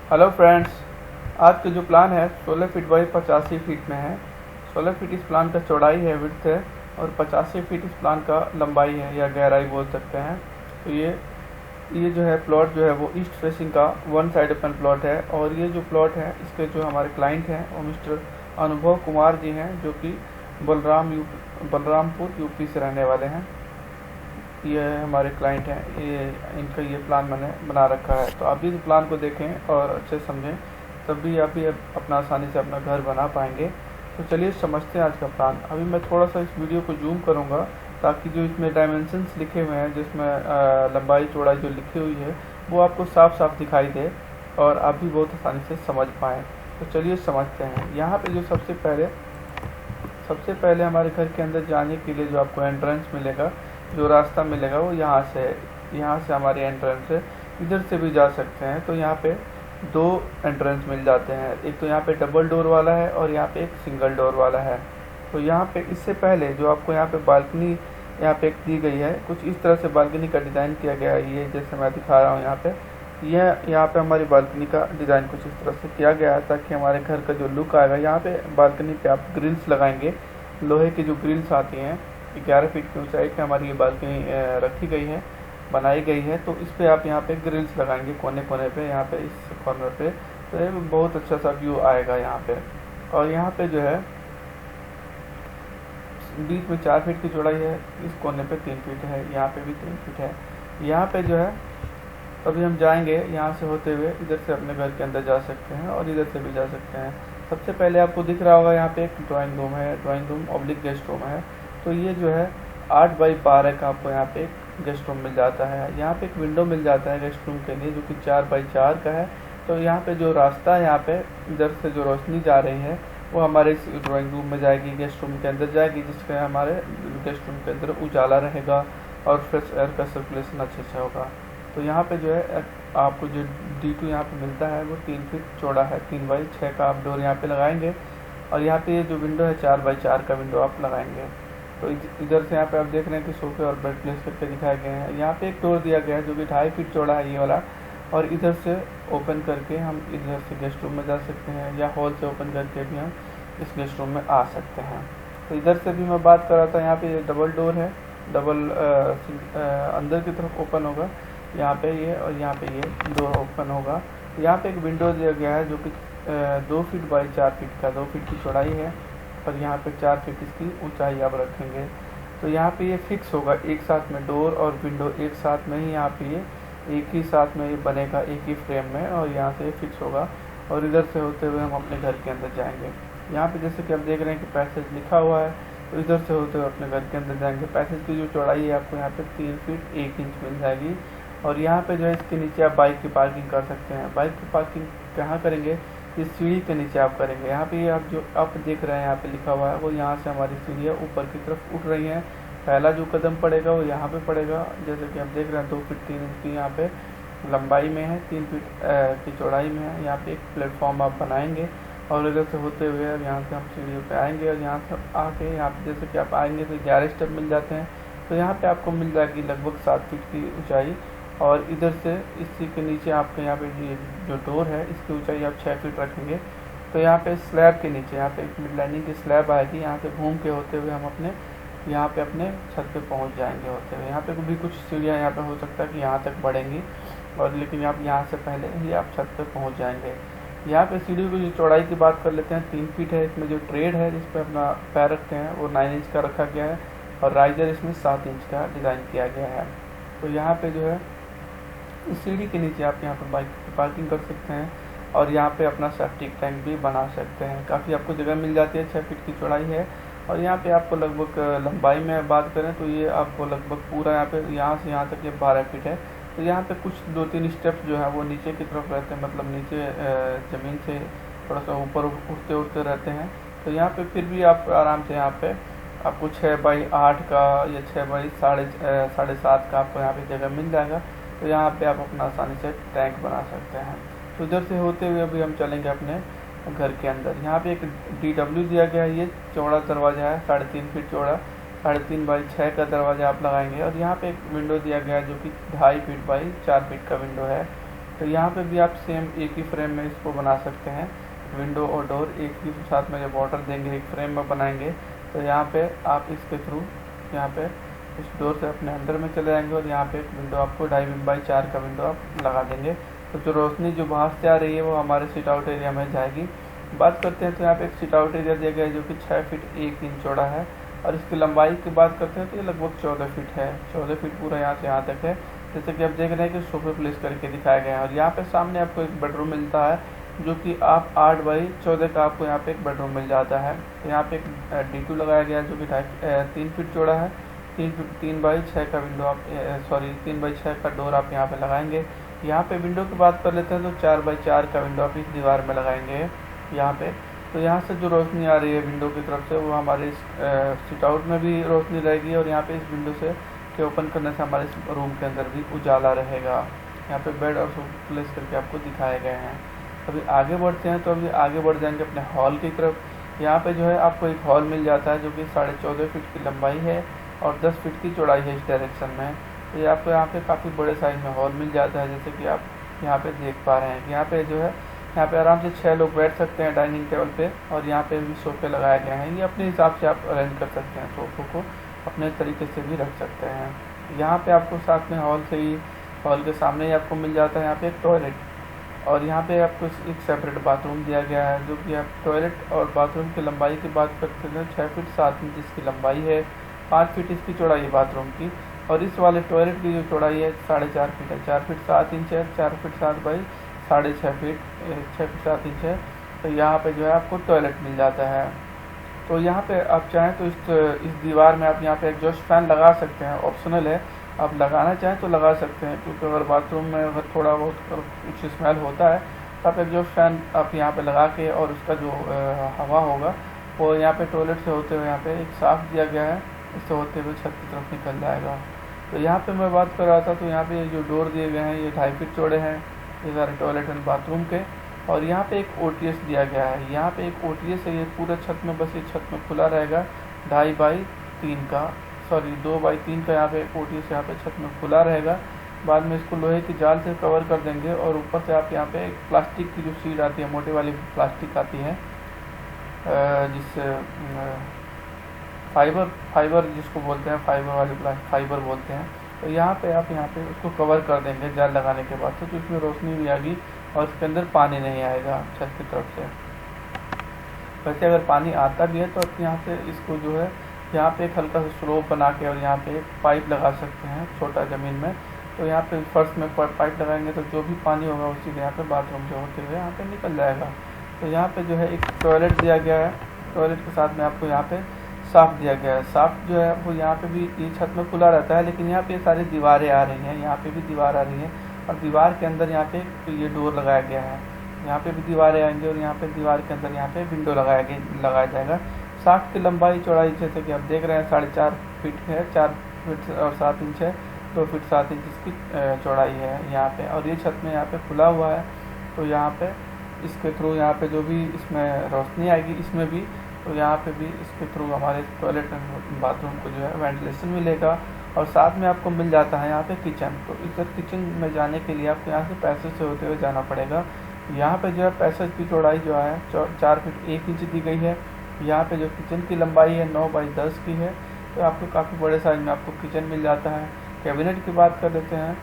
Hello friends, आज का जो प्लान है 16 फीट बाई 85 फीट में है। 16 फीट इस प्लान का चौड़ाई है, विड्थ है, और 85 फीट इस प्लान का लंबाई है या गहराई बोल सकते हैं। तो ये जो है प्लॉट जो है वो ईस्ट फेसिंग का वन साइड ओपन प्लॉट है। और ये जो प्लॉट है इसके जो हमारे क्लाइंट हैं वो मिस्टर अनुभव कुमार जी हैं, जो कि बलरामपुर यूपी से रहने वाले हैं। ये हमारे क्लाइंट हैं, इनका ये प्लान मैंने बना रखा है। तो आप भी इस प्लान को देखें और अच्छे समझें, तब भी आप भी अपना आसानी से अपना घर बना पाएंगे। तो चलिए समझते हैं आज का प्लान। अभी मैं थोड़ा सा इस वीडियो को जूम करूँगा ताकि जो इसमें डायमेंशंस लिखे हुए हैं, जिसमें लंबाई चौड़ाई जो लिखी हुई है वो आपको साफ साफ दिखाई दे और आप भी बहुत आसानी से समझ पाएँ। तो चलिए समझते हैं। यहाँ पे जो सबसे पहले हमारे घर के अंदर जाने के लिए जो आपको एंट्रेंस मिलेगा, जो रास्ता मिलेगा वो यहाँ से है। यहाँ से हमारी एंट्रेंस है, इधर से भी जा सकते हैं। तो यहाँ पे दो एंट्रेंस मिल जाते हैं, एक तो यहाँ पे डबल डोर वाला है और यहाँ पे एक सिंगल डोर वाला है। तो यहाँ पे इससे पहले जो आपको यहाँ पे बालकनी यहाँ पे एक दी गई है, कुछ इस तरह से बालकनी का डिज़ाइन किया गया है। ये जैसे मैं दिखा रहा हूँ यहाँ पे, यहाँ पे हमारी बालकनी का डिज़ाइन कुछ इस तरह से किया गया है ताकि हमारे घर का जो लुक आएगा, यहाँ पे बालकनी पे आप ग्रिल्स लगाएंगे। लोहे की जो ग्रिल्स आती हैं, 11 फीट की ऊंचाई पे हमारी ये बालकनी रखी गई है, बनाई गई है। तो इस पे आप यहाँ पे ग्रिल्स लगाएंगे कोने कोने पे, यहाँ पे इस कॉर्नर पे। तो ये बहुत अच्छा सा व्यू आएगा यहाँ पे। और यहाँ पे जो है बीच में 4 फीट की चौड़ाई है, इस कोने पे 3 फीट है, यहाँ पे भी 3 फीट है। यहाँ पे जो है अभी हम जाएंगे यहाँ से होते हुए, इधर से अपने घर के अंदर जा सकते हैं और इधर से भी जा सकते हैं। सबसे पहले आपको दिख रहा होगा यहाँ पे एक ड्राइंग रूम है, drawing room oblique guest room है। तो ये जो है 8 बाई 12 का आपको यहाँ पे एक गेस्ट रूम मिल जाता है। यहाँ पे एक विंडो मिल जाता है गेस्ट रूम के लिए, जो कि 4 बाई 4 का है। तो यहाँ पे जो रास्ता है, यहाँ पे इधर से जो रोशनी जा रही है वो हमारे इस ड्राइंग रूम में जाएगी, गेस्ट रूम के अंदर जाएगी, जिसके हमारे गेस्ट रूम के अंदर उजाला रहेगा और फ्रेश एयर का सर्कुलेशन अच्छे से होगा। तो यहाँ पे जो है आपको जो D2 यहाँ पे मिलता है वो 3 फीट चौड़ा है। 3 बाई 6 का आप डोर यहाँ पे लगाएंगे और यहाँ पे ये जो विंडो है 4 बाई 4 का विंडो आप लगाएंगे। तो इधर से यहाँ पे आप देख रहे हैं कि सोफे और बेड प्लेस करके दिखाए गए हैं। यहाँ पे एक डोर दिया गया है जो कि 2.5 फीट चौड़ा है, ये वाला। और इधर से ओपन करके हम इधर से गेस्ट रूम में जा सकते हैं, या हॉल से ओपन करके भी हम इस गेस्ट रूम में आ सकते हैं। तो इधर से भी मैं बात कर रहा था, यहाँ पे ये डबल डोर है, डबल अंदर की तरफ ओपन होगा यहाँ पे ये, और यहाँ पे ये डोर ओपन होगा। यहाँ पे एक विंडो दिया गया है जो कि 2 फीट बाई 4 फीट का, 2 फीट की चौड़ाई है, और यहाँ पे 4 फीट इसकी ऊंचाई आप रखेंगे। तो यहाँ पे ये फिक्स होगा, एक साथ में डोर और विंडो एक साथ में ही, यहाँ पे ये एक ही साथ में ये बनेगा, एक ही फ्रेम में, और यहाँ से ये फिक्स होगा। और इधर से होते हुए हम अपने घर के अंदर जाएंगे। यहाँ पे जैसे कि आप देख रहे हैं कि पैसेज लिखा हुआ है, तो इधर से होते हुए अपने घर के अंदर जाएंगे। पैसेज की जो चौड़ाई है आपको यहाँ पे 3 फीट 1 इंच मिल जाएगी। और यहाँ पे जो है इसके नीचे आप बाइक की पार्किंग कर सकते हैं। बाइक की पार्किंग कहाँ करेंगे? इस सीढ़ी के नीचे आप करेंगे। यहाँ पे ये आप जो आप देख रहे हैं यहाँ पे लिखा हुआ है, वो यहाँ से हमारी सीढ़ियाँ ऊपर की तरफ उठ रही हैं। पहला जो कदम पड़ेगा वो यहाँ पे पड़ेगा, जैसे कि आप देख रहे हैं 2 फीट 3 इंच की यहाँ पे लंबाई में है, 3 फीट की चौड़ाई में है। यहाँ पे एक प्लेटफॉर्म आप बनाएंगे और इधर से होते हुए अब यहाँ से हम सीढ़ियों पे आएंगे, और यहाँ से आके यहाँ पे जैसे कि आप आएंगे तो 11 स्टेप मिल जाते हैं। तो यहाँ पे आपको मिल जाएगी लगभग 7 फीट की ऊंचाई। और इधर से इसी के नीचे आपके यहाँ पे जो डोर है इसकी ऊंचाई आप 6 फीट रखेंगे। तो यहाँ पे स्लैब के नीचे यहाँ पे एक मिड लैंडिंग की स्लैब आएगी। यहाँ से घूम के होते हुए हम अपने यहाँ पे अपने छत पे पहुँच जाएंगे होते हुए। यहाँ पे भी कुछ सीढ़ियाँ यहाँ पे हो सकता है कि यहाँ तक बढ़ेंगी, और लेकिन आप यहाँ से पहले ही आप छत पे पहुँच जाएंगे। यहाँ पे सीढ़ी की चौड़ाई की बात कर लेते हैं, 3 फीट है। इसमें जो ट्रेड है जिस पर अपना पैर रखते हैं वो 9 इंच का रखा गया है, और राइजर इसमें 7 इंच का डिज़ाइन किया गया है। तो यहाँ पे जो है इस सीढ़ी के नीचे आप यहाँ पर बाइक की पार्किंग कर सकते हैं, और यहाँ पे अपना सेप्टिक टैंक भी बना सकते हैं। काफ़ी आपको जगह मिल जाती है, 6 फीट की चौड़ाई है। और यहाँ पे आपको लगभग लंबाई में बात करें तो ये आपको लगभग पूरा यहाँ से यहाँ तक ये 12 फीट है। तो यहाँ पे कुछ 2-3 स्टेप्स जो है वो नीचे की तरफ रहते हैं, मतलब नीचे ज़मीन से थोड़ा सा ऊपर उठते उठते रहते हैं। तो यहाँ पे फिर भी आप आराम से यहाँ पे आपको 6 बाई 8 का या 6 बाई 7.5 का आपको यहाँ पे जगह मिल जाएगा। तो यहाँ पे आप अपना आसानी से टैंक बना सकते हैं। तो इधर से होते हुए अभी हम चलेंगे अपने घर के अंदर। यहाँ पे एक DW दिया गया है, ये चौड़ा दरवाज़ा है, 3.5 फीट चौड़ा, 3.5 बाई 6 का दरवाज़ा आप लगाएंगे। और यहाँ पे एक विंडो दिया गया है जो कि 2.5 फीट बाई 4 फीट का विंडो है। तो यहाँ पे भी आप सेम एक ही फ्रेम में इसको बना सकते हैं। विंडो और डोर एक ही साथ में जब ऑर्डर देंगे, एक फ्रेम में बनाएंगे, तो यहाँ पे आप इसके थ्रू यहाँ पे इस डोर से अपने अंदर में चले जाएंगे और यहाँ पे एक विंडो आपको 2.5x4 का विंडो आप लगा देंगे। तो जो रोशनी जो बाहर से आ रही है वो हमारे सिट आउट एरिया में जाएगी। बात करते हैं तो यहाँ पे एक सिट आउट एरिया दिया गया है जो कि 6 फीट 1 इंच चौड़ा है, और इसकी लंबाई की बात करते हैं तो ये लगभग 14 फीट है। 14 फीट पूरा यहाँ से यहाँ तक है, जैसे कि आप देख रहे हैं कि सोफे प्लेस करके दिखाया गया है। और यहाँ पे सामने आपको एक बेडरूम मिलता है जो कि आप 8x14 का आपको यहाँ पे एक बेडरूम मिल जाता है। तो यहाँ पे एक D2 लगाया गया है जो कि 3 फीट चौड़ा है। 3x6 का विंडो आप 3x6 का डोर आप यहाँ पे लगाएंगे। यहाँ पे विंडो की बात कर लेते हैं तो 4x4 का विंडो आप इस दीवार में लगाएंगे यहाँ पे। तो यहाँ से जो रोशनी आ रही है विंडो की तरफ से वो हमारे सिट आउट में भी रोशनी रहेगी, और यहाँ पे इस विंडो से के ओपन करने से हमारे रूम के अंदर भी उजाला रहेगा। यहाँ पे बेड और सोफा प्लेस करके आपको दिखाए गए हैं। अभी आगे बढ़ते हैं, तो अभी आगे बढ़ जाएंगे अपने हॉल की तरफ। यहाँ पे जो है आपको एक हॉल मिल जाता है जो कि 14.5 फीट की लंबाई है और 10 फीट की चौड़ाई है इस डायरेक्शन में। तो ये आपको यहाँ पे काफ़ी बड़े साइज में हॉल मिल जाता है, जैसे कि आप यहाँ पे देख पा रहे हैं कि यहाँ पे जो है यहाँ पे आराम से 6 लोग बैठ सकते हैं डाइनिंग टेबल पे, और यहाँ पे भी सोफे लगाए गए हैं। ये अपने हिसाब से आप अरेंज कर सकते हैं, सोफों को अपने तरीके से भी रख सकते हैं। यहाँ पे आपको साथ में हॉल से ही, हॉल के सामने ही आपको मिल जाता है यहाँ पे एक टॉयलेट, और यहाँ पे आपको एक सेपरेट बाथरूम दिया गया है जो कि आप टॉयलेट और बाथरूम की लंबाई की बात करते हैं 6 फीट 7 इंच इसकी लंबाई है, 5 फीट इसकी चौड़ाई है बाथरूम की, और इस वाले टॉयलेट की जो चौड़ाई है 4.5 फीट है। 4 फीट 7 इंच है, 4 feet 7 by 6.5 feet 6 feet 7 inch है। तो यहाँ पे जो है आपको टॉयलेट मिल जाता है। तो यहाँ पे आप चाहें तो इस दीवार में आप यहाँ पे एग्जॉस्ट फैन लगा सकते हैं, ऑप्शनल है, आप लगाना चाहें तो लगा सकते हैं, क्योंकि अगर बाथरूम में अगर थोड़ा बहुत कुछ स्मेल होता है तो आप एग्जॉस्ट फैन आप यहाँ पे लगा के, और उसका जो हवा होगा वो यहाँ पे टॉयलेट से होते हुए यहाँ पे एक साफ दिया गया है, इससे होते हुए छत की तरफ निकल जाएगा। तो यहाँ पे मैं बात कर रहा था, तो यहाँ पे जो डोर दिए गए हैं ये 2.5 फीट चौड़े हैं, ये सारे टॉयलेट एंड बाथरूम के। और यहाँ पे एक OTS दिया गया है, यहाँ पे एक OTS है, ये पूरा छत में, बस ये छत में खुला रहेगा 2.5x3 का, 2x3 का यहाँ पे OTS यहाँ पे छत में खुला रहेगा। बाद में इसको लोहे की जाल से कवर कर देंगे, और ऊपर से आप यहाँ पे एक प्लास्टिक की जो शीट आती है, मोटे वाली प्लास्टिक आती है, जिससे फाइबर जिसको बोलते हैं, फाइबर बोलते हैं। तो यहाँ पे उसको कवर कर देंगे जाल लगाने के बाद, तो इसमें रोशनी भी आएगी और इसके अंदर पानी नहीं आएगा छत की तरफ से। वैसे अगर पानी आता भी है तो आप यहाँ से इसको जो है यहाँ पे एक हल्का सा स्लोप बना के, और यहाँ पे एक पाइप लगा सकते हैं छोटा ज़मीन में। तो यहाँ पे फर्श में पाइप लगाएंगे तो जो भी पानी होगा उसी के यहाँ पे बाथरूम से होते हुए यहाँ पे निकल जाएगा। तो यहाँ पे जो है एक टॉयलेट दिया गया है, टॉयलेट के साथ में आपको यहाँ पे साफ दिया गया है। साफ जो है वो यहाँ पे भी ये छत में खुला रहता है, लेकिन यहाँ पे सारी दीवारें आ रही हैं, यहाँ पे भी दीवार आ रही है, और दीवार के अंदर यहाँ पे ये डोर लगाया गया है, यहाँ पे भी दीवारें आएंगी, और यहाँ पे दीवार के अंदर यहाँ पे विंडो लगाया जाएगा। शाफ्ट की लंबाई चौड़ाई जैसे कि आप देख रहे हैं 4.5 फीट है, 4 फीट और 7 इंच है, 2 फीट 7 इंच इसकी चौड़ाई है यहाँ पे। और ये छत में यहाँ पे खुला हुआ है, तो यहाँ पे इसके थ्रू यहाँ पे जो भी इसमें रोशनी आएगी इसमें भी, तो यहाँ पे भी इसके थ्रू हमारे टॉयलेट एंड बाथरूम को जो है वेंटिलेशन मिलेगा। और साथ में आपको मिल जाता है यहाँ पे किचन। तो इधर किचन में जाने के लिए आपको यहाँ से पैसेज से होते हुए जाना पड़ेगा। यहाँ पे जो है पैसेज की चौड़ाई जो है 4 फीट 1 इंच दी गई है। यहाँ पे जो किचन की लंबाई है 9x10 की है, तो आपको काफ़ी बड़े साइज में आपको किचन मिल जाता है। कैबिनेट की बात कर लेते हैं,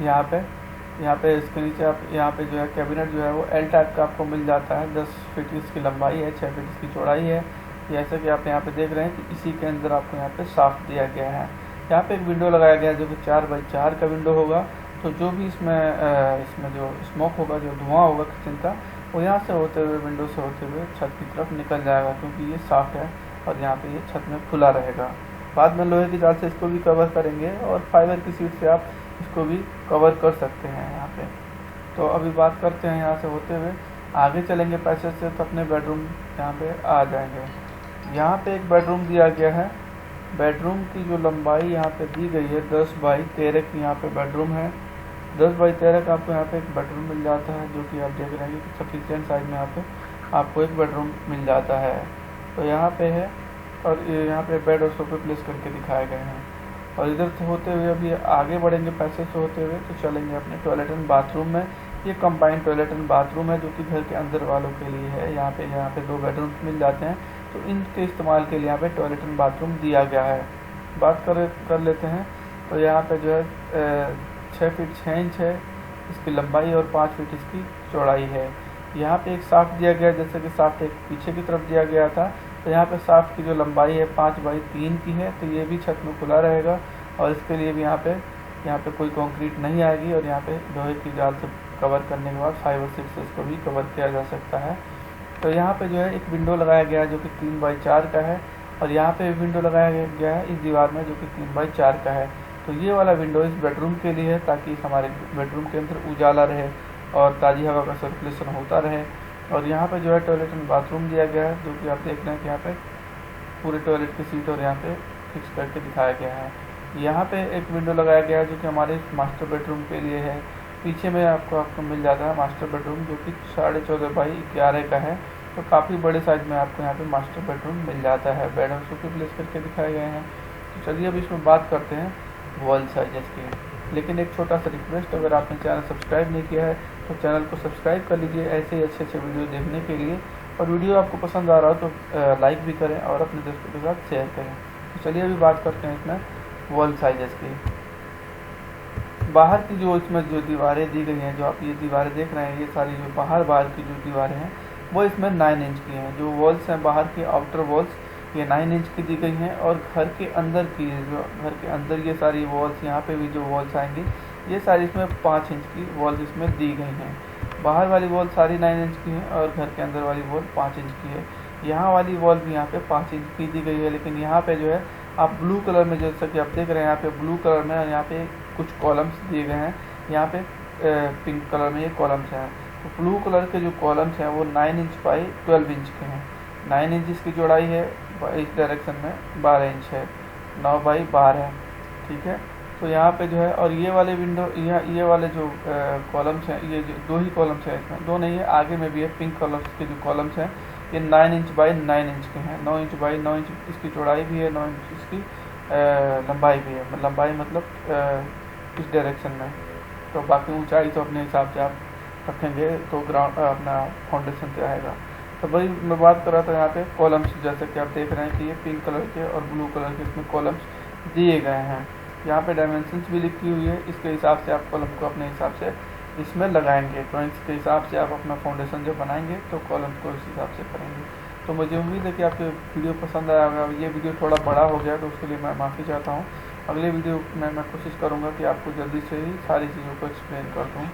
यहाँ पे इसके नीचे आप यहाँ पे जो है कैबिनेट जो है वो L टाइप का आपको मिल जाता है। 10 फीट इसकी लंबाई है, 6 फीट इसकी चौड़ाई है। जैसे कि आप यहाँ पे देख रहे हैं कि इसी के अंदर आपको यहाँ पे साफ दिया गया है। यहाँ पे एक विंडो लगाया गया है जो कि 4x4 का विंडो होगा। तो जो भी इसमें जो स्मोक होगा, जो धुआं होगा किचन का, वो यहाँ से होते हुए, विंडो से होते हुए छत की तरफ निकल जाएगा, क्योंकि ये साफ है और यहाँ पे ये छत में खुला रहेगा। बाद में लोहे की जाल से इसको भी कवर करेंगे, और फाइबर की सीट से आप इसको भी कवर कर सकते हैं यहाँ पे। तो अभी बात करते हैं यहाँ से होते हुए आगे चलेंगे पैसेज से, तो अपने बेडरूम यहाँ पे आ जाएंगे। यहाँ पे एक बेडरूम दिया गया है। बेडरूम की जो लंबाई यहाँ पे दी गई है 10x13 की यहाँ पे बेडरूम है। 10x13 का आपको यहाँ पे एक बेडरूम मिल जाता है, जो कि आप देख रहे हैं कि सफिशिएंट साइज में यहाँ पे आपको एक बेडरूम मिल जाता है। तो यहाँ पे है, और यहाँ पे बेड और सोफे प्लेस करके दिखाए गए हैं। और इधर से होते हुए अभी आगे बढ़ेंगे पैसेज से होते हुए तो चलेंगे अपने टॉयलेट एंड बाथरूम में। ये कंबाइंड टॉयलेट एंड बाथरूम है जो कि घर के अंदर वालों के लिए है। यहाँ पे 2 बेडरूम्स मिल जाते हैं, तो इनके इस्तेमाल के लिए यहाँ पे टॉयलेट एंड बाथरूम दिया गया है। बात कर लेते हैं तो यहाँ पे जो है 6 फीट 6 इंच है इसकी लंबाई और 5 फीट इसकी चौड़ाई है। यहाँ पे एक साफ्ट दिया गया है, जैसे कि साफ्ट एक पीछे की तरफ दिया गया था, तो यहाँ पे साफ्ट की जो लंबाई है 5 बाई 3 की है, तो ये भी छत में खुला रहेगा और इसके लिए भी यहाँ पे कोई कंक्रीट नहीं आएगी और यहाँ पे लोहे की जाल से कवर करने के बाद 5 और 6 से इसको भी कवर किया जा सकता है। तो यहाँ पे जो है एक विंडो लगाया गया है जो कि 3 बाई 4 का है और यहाँ पे विंडो लगाया गया है इस दीवार में जो कि 3 बाई 4 का है। तो ये वाला विंडो इस बेडरूम के लिए है ताकि हमारे बेडरूम के अंदर उजाला रहे और ताज़ी हवा का सर्कुलेशन होता रहे। और यहाँ पे जो है टॉयलेट एंड बाथरूम दिया गया है जो कि आप देख रहे हैं कि यहाँ पे पूरे टॉयलेट की सीट और यहाँ पे फिक्स करके दिखाया गया है। यहाँ पे एक विंडो लगाया गया है जो कि हमारे मास्टर बेडरूम के लिए है। पीछे में आपको मिल जाता है मास्टर बेडरूम जो कि 14.5 बाई 11 का है, तो काफ़ी बड़े साइज में आपको यहाँ पे मास्टर बेडरूम मिल जाता है। बेड और सोफे प्लेस करके दिखाए गए हैं। तो चलिए अब इसमें बात करते हैं वॉल साइजेस की। लेकिन एक छोटा सा रिक्वेस्ट, अगर आपने चैनल सब्सक्राइब नहीं किया है तो चैनल को सब्सक्राइब कर लीजिए ऐसे ही अच्छे वीडियो देखने के लिए। और वीडियो आपको पसंद आ रहा हो तो लाइक भी करें और अपने दोस्तों के साथ शेयर करें। तो चलिए अभी बात करते हैं इसमें वॉल साइजेस की। बाहर की जो इसमें जो दीवारें दी गई हैं, जो आप ये दीवारें देख रहे हैं, ये सारी जो बाहर की जो दीवारें हैं वो इसमें 9 इंच की हैं। जो वॉल्स हैं बाहर की आउटर वॉल्स ये 9 इंच की दी गई हैं और घर के अंदर की जो घर के अंदर ये सारी वॉल्स, यहाँ पे भी जो वॉल्स आएंगी ये सारी इसमें 5 इंच की वॉल्स इसमें दी गई हैं। बाहर वाली वॉल सारी 9 इंच की है और घर के अंदर वाली वॉल 5 इंच की है। यहाँ वाली वॉल भी यहाँ पे 5 इंच की दी गई है, लेकिन यहाँ पे जो है आप ब्लू कलर में जैसा कि आप देख रहे हैं यहाँ पे ब्लू कलर में और यहाँ पे कुछ कॉलम्स दिए गए हैं। यहाँ पे पिंक कलर में ये कॉलम्स हैं। तो ब्लू कलर के जो कॉलम्स हैं वो 9 इंच बाई 12 इंच के हैं। 9 इंच इसकी चौड़ाई है, इस डायरेक्शन में 12 इंच है, 9 बाई 12 है। ठीक है, तो यहाँ पे जो है और ये वाले विंडो ये वाले जो कॉलम्स हैं, ये जो 2 ही कॉलम्स हैं, इसमें 2 नहीं है, आगे में भी है पिंक कलर्स के जो कॉलम्स हैं ये 9 इंच बाई 9 इंच के हैं। 9 इंच बाई 9 इंच इसकी चौड़ाई भी है, 9 इंच इसकी लंबाई भी है। लंबाई मतलब इस डायरेक्शन में। तो बाकी ऊंचाई तो अपने हिसाब से आप रखेंगे तो ग्राउंड अपना फाउंडेशन पे आएगा। तो वही मैं बात कर रहा था यहाँ पे कॉलम्स, जैसे कि आप देख रहे हैं कि ये पिंक कलर के और ब्लू कलर के इसमें कॉलम्स दिए गए हैं। यहाँ पे डायमेंशंस भी लिखी हुई है, इसके हिसाब से आप कॉलम को अपने हिसाब से इसमें लगाएंगे। तो इसके हिसाब से आप अपना फाउंडेशन जब बनाएंगे तो कॉलम को इस हिसाब से करेंगे। तो मुझे उम्मीद है कि आपको वीडियो पसंद आया होगा। ये वीडियो थोड़ा बड़ा हो गया तो उसके लिए मैं माफ़ी चाहता हूँ। अगले वीडियो में मैं कोशिश करूँगा कि आपको जल्दी से ही सारी चीज़ों को एक्सप्लेन कर दूँ।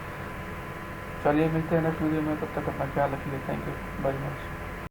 चलिए मिलते हैं नेक्स्ट वीडियो में, तब तक अपना ख्याल रखिए। Thank you very much.